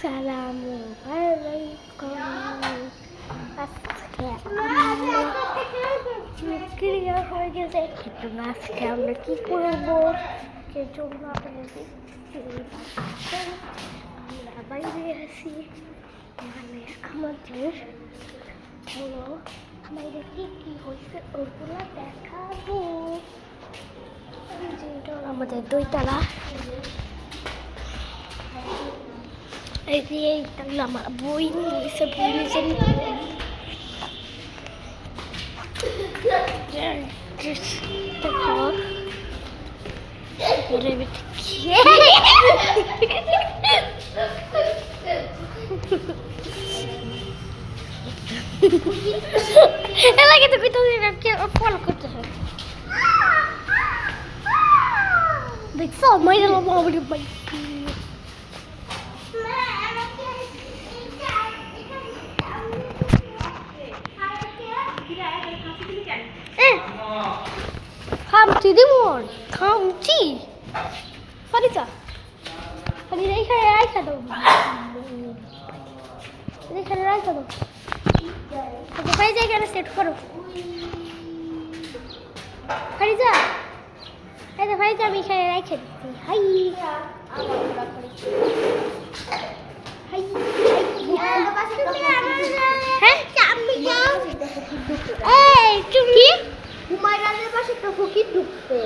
আসসালামু আলাইকুম। আজকে ক্লিয়ার হয়ে গেছে, কিন্তু আজকে আমরা কি করবো সেই জন্য আপনাদের আমরা বাইরে আসি, মানে আমাদের হলো বাইরে কি কি হয়েছে ওগুলো দেখাবো। যেটা আমাদের দুইতলা, এই যে এইটা আমার বই নিয়েছে, বই নিয়েছে এলাকে তো ফলো করতে হয়। দেখছো মাইরা বাবা ভাই খামচি দিমন খামচি ফারিতা ফারি এইখানে রাখা দাও, এইখানে রাখা দাও। ভাই জায়গাটা সেট করো ফারিজা, এই যে ফারিজা আমি এখানে রেখে দিচ্ছি। হাই হাই হ্যাঁ, এই তুমি হুমায়রানের পাশে একটা ফকির ঢুকছে।